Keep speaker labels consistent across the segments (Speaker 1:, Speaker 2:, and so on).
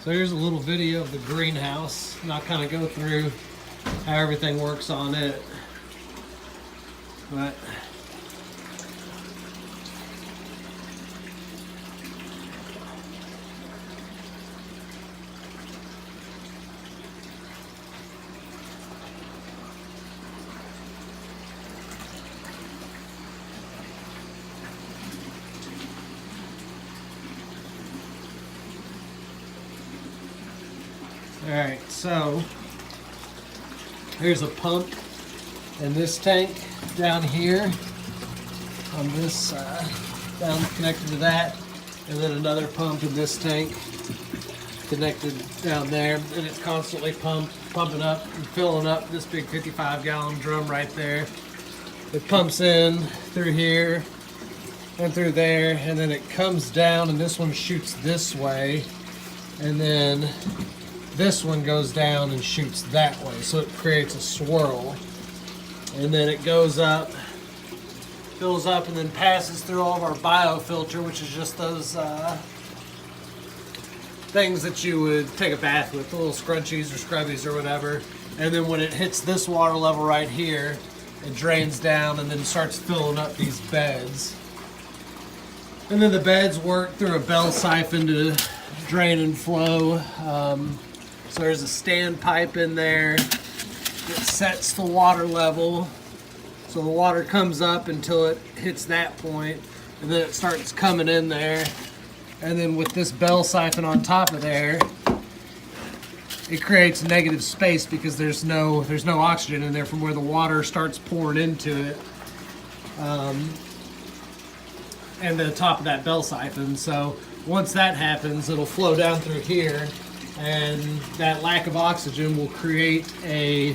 Speaker 1: So here's a little video of the greenhouse, and I'll kind of go through how everything works on it. But alright, so here's a pump in this tank down here on this down connected to that, and then another pump in this tank connected down there, and it's constantly pumping up and filling up this big 55-gallon drum right there. It pumps in through here and through there, and then it comes down, and this one shoots this way, and then this one goes down and shoots that way, so it creates a swirl. And then it goes up, fills up, and then passes through all of our biofilter, which is just those things that you would take a bath with, the little scrunchies or scrubbies or whatever. And then when it hits this water level right here, it drains down and then starts filling up these beds. And then the beds work through a bell siphon to drain and flow. So there's a standpipe in there that sets the water level. So the water comes up until it hits that point, and then it starts coming in there. And then with this bell siphon on top of there, it creates negative space because there's no oxygen in there from where the water starts pouring into it. And the top of that bell siphon. So once that happens, it'll flow down through here, and that lack of oxygen will create a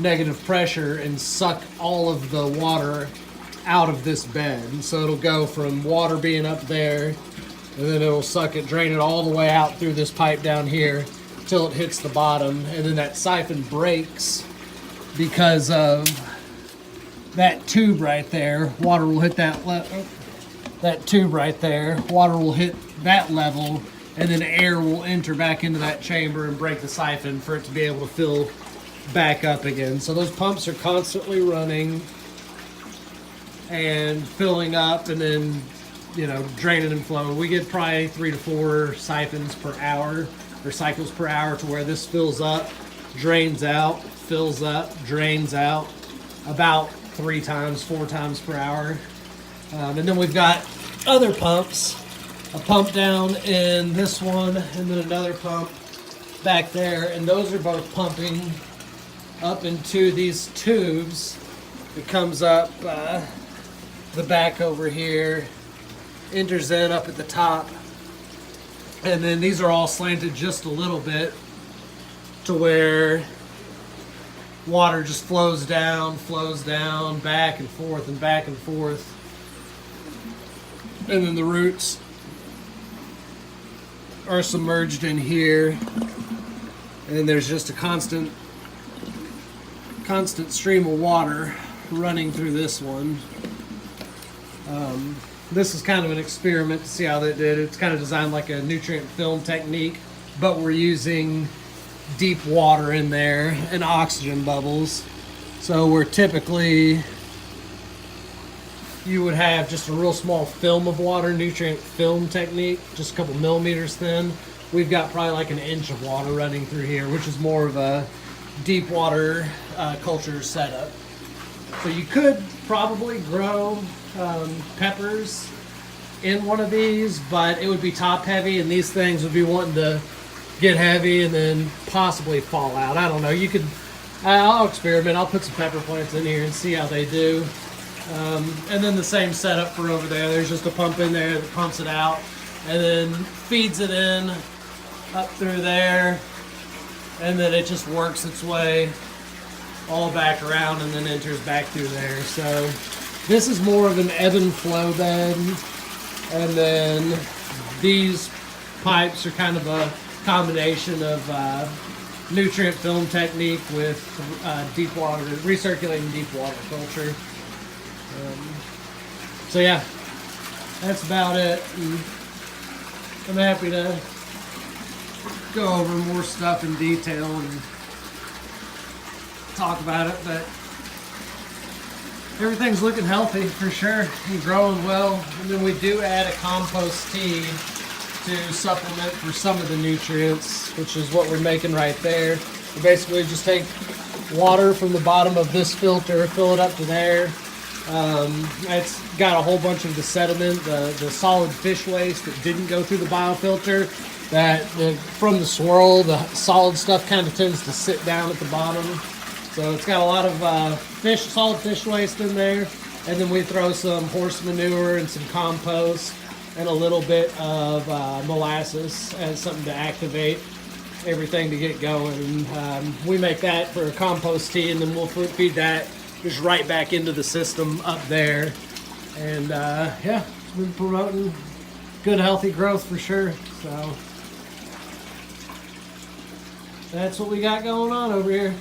Speaker 1: negative pressure and suck all of the water out of this bed. And so it'll go from water being up there, and then it'll suck it, drain it all the way out through this pipe down here till it hits the bottom, and then that siphon breaks because of that tube right there. Water will hit that tube right there. Water will hit that level, and then air will enter back into that chamber and break the siphon for it to be able to fill back up again. So those pumps are constantly running and filling up, and then, you know, draining and flowing. We get probably 3 to 4 siphons per hour, or cycles per hour, to where this fills up, drains out, fills up, drains out about 3 times, 4 times per hour. And then we've got other pumps, a pump down in this one, and then another pump back there, and those are both pumping up into these tubes. It comes up the back over here, enters in up at the top, and then these are all slanted just a little bit to where water just flows down, back and forth and back and forth. And then the roots are submerged in here, and then there's just a constant stream of water running through this one. This is kind of an experiment to see how they did it. It's kind of designed like a nutrient film technique, but we're using deep water in there and oxygen bubbles. So we're typically, you would have just a real small film of water, nutrient film technique, just a couple millimeters thin. We've got probably like an inch of water running through here, which is more of a deep water culture setup. So you could probably grow peppers in one of these, but it would be top heavy, and these things would be wanting to get heavy and then possibly fall out. I don't know. You could, I'll experiment. I'll put some pepper plants in here and see how they do. And then the same setup for over there. There's just a pump in there that pumps it out and then feeds it in up through there, and then it just works its way all back around and then enters back through there. So this is more of an ebb and flow bed, and then these pipes are kind of a combination of nutrient film technique with deep water, recirculating deep water culture. So yeah, that's about it. And I'm happy to go over more stuff in detail and talk about it, but everything's looking healthy for sure and growing well. And then we do add a compost tea to supplement for some of the nutrients, which is what we're making right there. We basically just take water from the bottom of this filter, fill it up to there. It's got a whole bunch of the sediment, the solid fish waste that didn't go through the biofilter. From the swirl, the solid stuff kind of tends to sit down at the bottom. So it's got a lot of solid fish waste in there. And then we throw some horse manure and some compost and a little bit of molasses as something to activate everything to get going. We make that for a compost tea, and then we'll feed that just right back into the system up there. And yeah, it's been promoting good healthy growth for sure. So that's what we got going on over here.